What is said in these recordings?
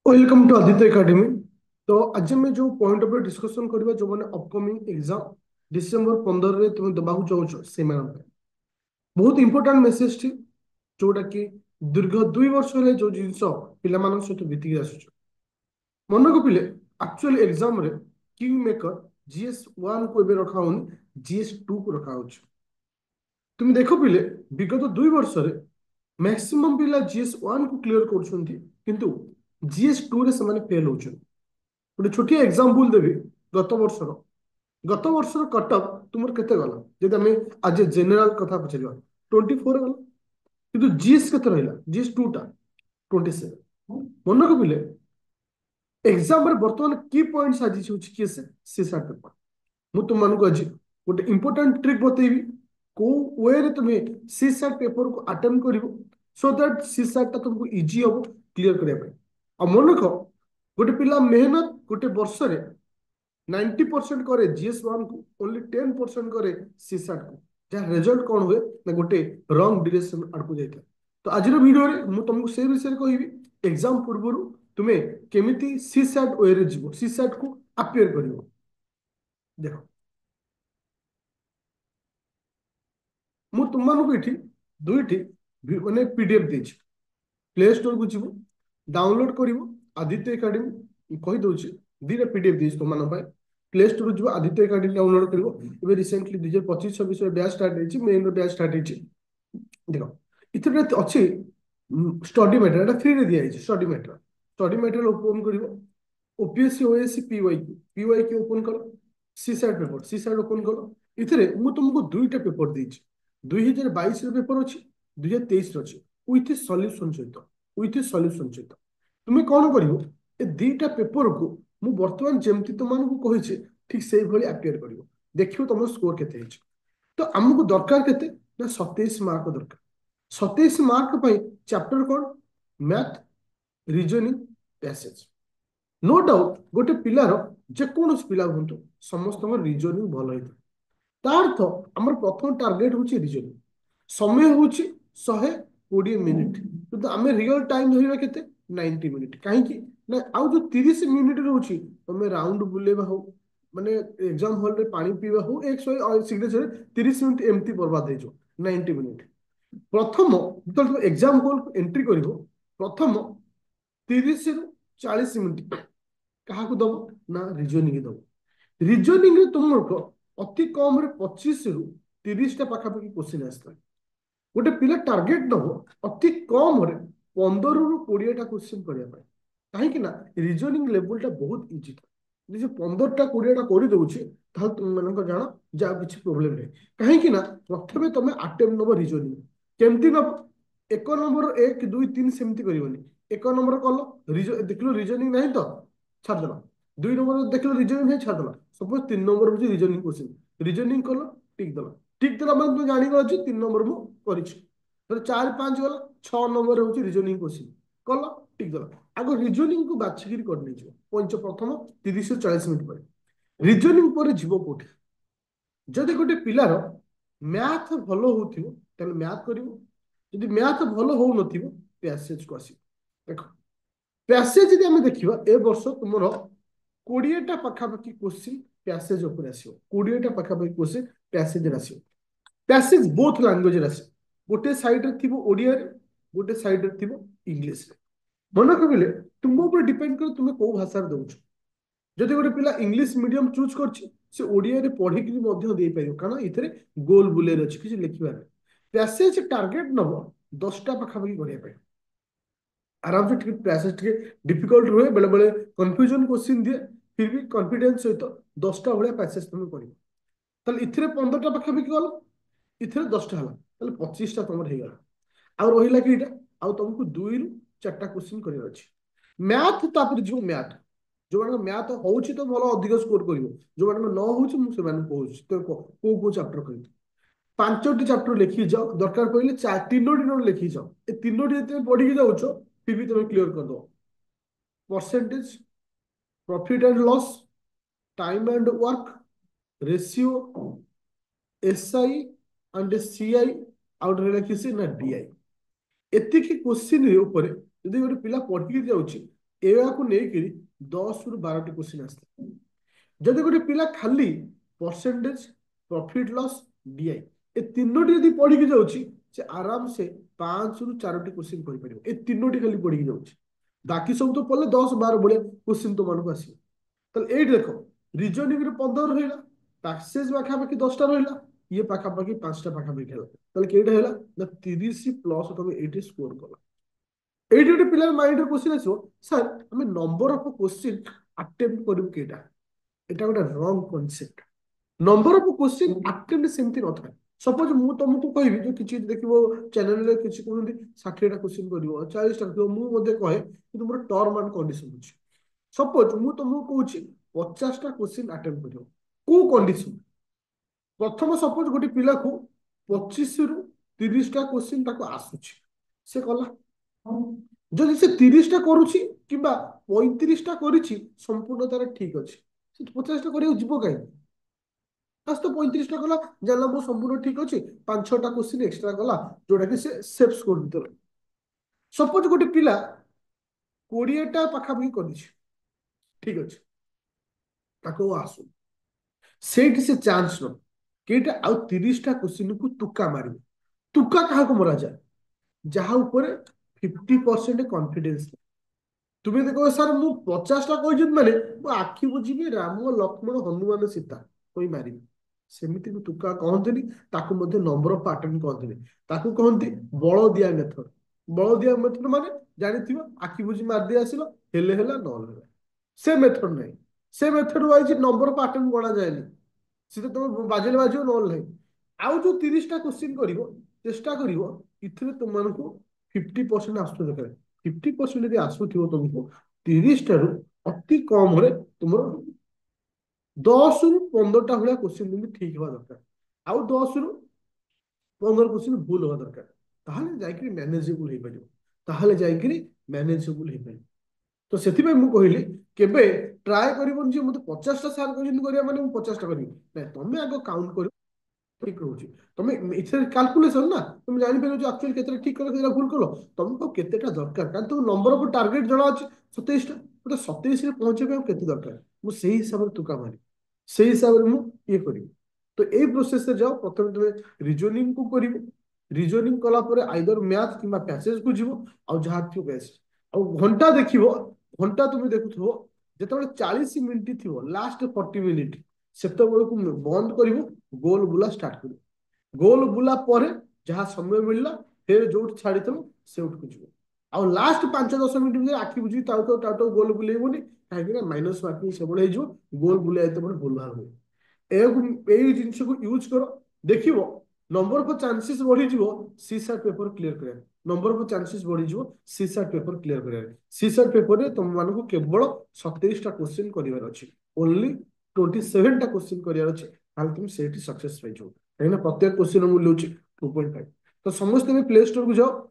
Welcome to Aditya academy. तो आज मैं जो पॉइंट ऑफ डिस्कशन करबा जो माने अपकमिंग एग्जाम डिसेंबर 15 रे तुम दबाकू चाहछो से बहुत इंपोर्टेंट मेसेज थी जोटा कि दीर्घ 2 वर्ष रे जो जिंस पिला मान सहित बीतिक आसुछ मन को पिले एक्चुअली एग्जाम रे किंग मेकर जीएस 1 को एबे रखा होनी जीएस 2 को रखा होछ। तुम देखो पिले विगत 2 वर्ष रे मैक्सिमम पिला जीएस 1 को क्लियर करछंती किंतु जीएस 2 रे से फेल होछन। गोटे छोटिया एग्जांपल देवी गत वर्षर कट ऑफ तुम केते गला जदि आम आज जेनेल कथा पचार 24 गला किंतु जीएस केते रहिला जीएस 2 टा 27 मन को पिले एग्जाम रे वर्तमान की पॉइंट्स आज होछि कि से सार्ट पेपर मु तुम मान को आज गोटे इंपोर्टेंट ट्रिक बतेबी को वे रे तुम सी सार्ट पेपर को अटेम्प्ट करिवो सो दैट सी सार्ट ता तुमको इजी हो क्लियर करिया पे आ मन को गोटे पिला मेहनत गोटे वर्ष रे 90% करे जीएस 1 को ओनली 10% करे सी सार्ट को जहाँ रिजल्ट कौन हुए ना गोटे रंग डिरेक्शन आड़क जाता। तो आज वीडियो रे मु तुमको से विषय कहबी एग्जाम पूर्व तुम्हें केमिति सी सार्ट वे रे जीवो सी सार्ट को अपियर करिवो। देखो मु तुम मानक ये दुईटी माने पीडीएफ देछि प्ले स्टोर को जीवो डाउनलोड करिवो आदित्य एकेडमी कहि दउछि दीटा पीडीएफ देछि तुम मानक प्ले स्टोर जीवो आदित्य एकेडमी डाउनलोड करिवो एबे रिसेंटली 2025-26 रे बैच स्टार्ट हेछि मेन रो बैच स्टार्ट हेछि। देखो इथरे अछि स्टडी मटेरियल एटा फ्री रे दिया हेछि स्टडी मटेरियल ओपन करिवो ओपीएससी ओएससी पीवाई की ओपन करो C SAT paper C SAT open करो इथरे मु तुमको दुईटा पेपर देछि 2022 रे पेपर अछि 2023 रे अछि विथ सॉल्यूशन सहित तुमे कोन करिवो ए दीटा पेपर को मु वर्तमान जेमति तुमान को कहिछि ठीक सेही भली अपियर करिवो देखियो तुम स्कोर केते हेछि। तो हमको दरकार केते ना 27 मार्क दरकार 27 मार्क पई चैप्टर कोन math reasoning passage no doubt गोटे पिलार जेकोसी पिला हूँ समस्त रिजनिंग भल होता तार अर्थ आम प्रथम टार्गेट हूँ रिजनिंग समय हूँ 120 मिनिट किंतु आम रियल टाइम धरवा के 90 मिनिट कहीं ना आउ जो 30 मिनिट रोचे तुम राउंड बुलेवा हो माने एग्जाम हॉल रे पानी पीवा हो एक सिग्नेचर 30 मिनिट एमती बर्बाद हो 90 मिनिट प्रथम जो तुम एग्जाम हॉल को एंट्री कर प्रथम 30 ରୁ 40 ମିନିଟ क्या दब ना रिजनिंग दब रिजनिंग तुमको अति कम 25 ରୁ 30 पाखापाखि क्वेश्चन आसता गोटे पिला टार्गेट नब अति कम 15 ରୁ 20 क्वेश्चन करने कहीं ना रिजनिंग लेवल बहुत इजी था जो 15 टा 20 टा कर दूचे तुम मान जान जा किसी प्रोब्लेम नहीं कहीं प्रथम तुम आटेम्प्ट नब रिजनिंग केमती नब 1 नंबर 1 2 3 सेमती करनी 1 नंबर कल देख रिजनिंग नहीं तो छाड़देल 2 नंबर देख रिजनिंग नहीं छाड़देल सपोज 3 नंबर हूँ रिजनिंग क्वेश्चन रिजनिंग कल टिक देला मैं तुम जान 3 नंबर मुझे 4 5 गला 6 नंबर हूँ रिजनिंग क्वेश्चन कल टिक देला आग रिजनिंग को बाछिकी कर पंच प्रथम 30 ରୁ 40 ମିନିଟ पर रिजनिंग पर जीव कोठी जदि गोटे पिलार मैथ भल हो मैथ कर मैथ भल हो पैसेज को आस देख पैसेज यदि आम देखा ए वर्ष तुम 20टा पाखापाखि क्वेश्चन पैसेज उपर आस 20टा पाखापाखि क्वेश्चन पैसेज आस पैसेज बोथ लैंग्वेज आस गोटे साइड थी ओडिया गोटे साइड थी इंग्लीश मन कहले तुम ऊपर डिपेंड कर तुम कौ भाषा दौच जदि गोटे पिला इंग्लीश मीडियम चूज कर ओडिया पढ़िक दे पार कारण ये गोल बुलेर अच्छी किसी लिखार पैसेज टार्गेट नब 10टा पाखापाखि करने आराम से पैसेज डिफिकल्ट रुए बेले बेले कंफ्यूजन क्वेश्चन दिए फिर भी कॉन्फिडेंस सहित 10टा भाया पैसेज तुम कर इथे 15टा पाखापाखि गल इथे 10टा है 25टा तुम होगा आउ रहा कि तुमको 2 ରୁ 4ଟା क्वेश्चन कर मैथ तापर जो मैथ जो मैथ हो तो भल अधिक स्कोर कर जो न हो तो कौ चैप्टर कर 5टी चैप्टर लिखी जाओ दरकार पड़े 3टी नोट लिखी जाओ ए 3टी पढ़ी जाऊच फिर भी तुम क्लीयर कर दो percentage profit and loss time and work ratio SI and CI out रहा किसी ना डीआई एतिकी क्वेश्चन ऊपर यदि गोटे पिला पढ़ी जाऊँगी ଏହାକୁ ନେଇକିରି 10 ରୁ 12ଟି क्वेश्चन आसता जदि गोटे पिला खाली परसेंटेज प्रॉफिट लॉस डीआई ए तीनोटी यदि पढ़ी की जाउची से आराम से 5 ରୁ 4ଟି क्वेश्चन पढ़ी परिबो ए तीनोटी खाली पढ़ी की जाउची बाकी सब तो पढ़ले 10 12 बड़े क्वेश्चन तो मानक आसी ताले एट देखो रीजनिंग रे 15 रहिला पैसेज पाखापाखि 10टा रहिला ये पाखापाखि 5टा पाखापाखि ହେଲା ताले केटा ହେଲା ना 30 प्लस तमे 80 स्कोर कला एटी गोटे पिलार माइंड रे क्वेश्चन आसीबो सर हमें नंबर ऑफ क्वेश्चन अटेम्प्ट करिबो केटा এটা ଗୋଟେ ରଙ୍ଗ concept number of question attempt सेमती न था सपोज मु तुमको कहबी जो किछि देखिबो चैनल रे किछि कहंदी 60टा क्वेश्चन करिवो 40टा करिवो मु मध्ये कहे कि तुमर टर्म एंड कंडीशन अछि सपोज मु तुमको कहूछि 50टा क्वेश्चन अटेम्प्ट करिवो को कंडीशन प्रथम सपोज गोटे पिला को 25 ରୁ 30ଟା क्वेश्चन ताको आसुछि से कला जदि से 30टा करूछि किबा 35टा करिछि संपूर्ण तार ठीक अछि से 50टा करियो जीवो काई आज तो 35टा कला जानला मो संपूर्ण ठीक अछि 5-6टा क्वेश्चन एक्स्ट्रा कला जोटा कि से सेफ स्कोर भीतर सपोज गोटे पिला 20टा पाखापाखि करिछि ठीक अछि ताको आसु सेठी से चांस न केटा आउ 30टा क्वेश्चन को तुक्का मारिबो तुक्का काहा को मरा जाए जहा ऊपर 50% कॉन्फिडेंस तुम्हें देखो सर मु 50टा कहि माने मो आखि बुझिबी राम लक्ष्मण हनुमान सीता कोई मारिबी सेमिति को तुक्का कहंतनी ताको मध्ये नंबर ऑफ अटेम्प्ट कहंतनी ताको कहंती बळ दिया मेथड माने जानिथिबो आखि बुझी मार दे आसिलो हेले हेला न हेला से मेथड नहीं से method wise number of attempt गणा जायनी से तो तुम बाजिले बाजियो न नहीं आउ जो 30टा क्वेश्चन करिवो चेष्टा करिवो इथिरे तुम मानको 50% आसु दरकार 50% यदि आसुथिबो तुमको 30टा रु अति कम रे तुमरो 10 ରୁ 15ଟା भलिया क्वेश्चन तुम ठीक हवा दरकार आउ 10 ରୁ 15 क्वेश्चन भूल हवा दरकार ताहले जाइकरी मैनेजेबल हे परिबो ताहले जाइकरी मैनेजेबल हे परिबो तो सेथिबे मु कहिली केबे ट्राई करिबन जे मते 50टा सार क्वेश्चन करिया माने मु 50टा करिबी नै तमे आगो काउंट करियो ठीक रहउची तमे इथे कैलकुलेशन ना तुम जानि पेलो जे एक्चुअली केतेटा ठीक कलो केतेटा भूल कलो तुमको केतेटा दरकार कारण तुम नंबर ऑफ टारगेट जणा अछि 27टा तो 27 रे पहुंचे केते दरकार मु सेही हिसाब रे तुका मारी सेही हिसाब रे मु ये करिबी तो ए प्रोसेस से जाओ प्रथम तुम रीजनिंग को करिवो रीजनिंग कला परे आइदर मैथ किबा पैसेज को जीवो आ जहा थियो बेस्ट आ घंटा देखिवो घंटा तुम देखुथो जेतबे 40 मिनिट थियो लास्ट 40 मिनिट सेतबे को बंद करिवो गोल बुला स्टार्ट करिवो गोल बुला परे जहा समय मिलला फिर जोट छाड़ितलो से उठ को जीवो आ लास्ट 5-10 मिनिट में आखि बुझी ताऊ गोल बुलेइबोनी काहे माइनस मार्किंग से बळे जो गोल बुले तो बड़े भूल भाल हो ए जिनिस को यूज करो देखिवो नंबर ऑफ चांसेस बढ़ी जीवो सीसार पेपर क्लियर करे नंबर ऑफ चांसेस बढ़ी जीवो सीसार पेपर क्लियर करे सीसार पेपर रे तुम मानको केवल 27टा क्वेश्चन करिवार अछि ओनली 27टा क्वेश्चन करिवार अछि हाल तुम सेठी सक्सेस पाइ जो एना प्रत्येक क्वेश्चन मूल्य अछि 2.5 तो समस्त में प्ले स्टोर को जाओ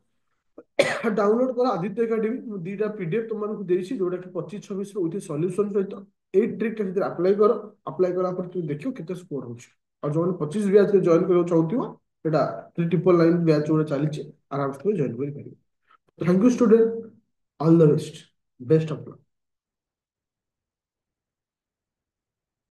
डाउनलोड करो आदित्य एकेडमी मु दीटा पीडीएफ तुम मानको देछि जोटा कि 25-26 विथ सॉल्यूशन सहित ए ट्रिक टा अप्लाई करा पर तुम देखियो केते स्कोर होछि और जो 25 बैच रे जॉइन करो चाहतियो एटा 399 बैच जोड़ा चली आराम से जॉइन करि पारिबो thank you student all the best best of luck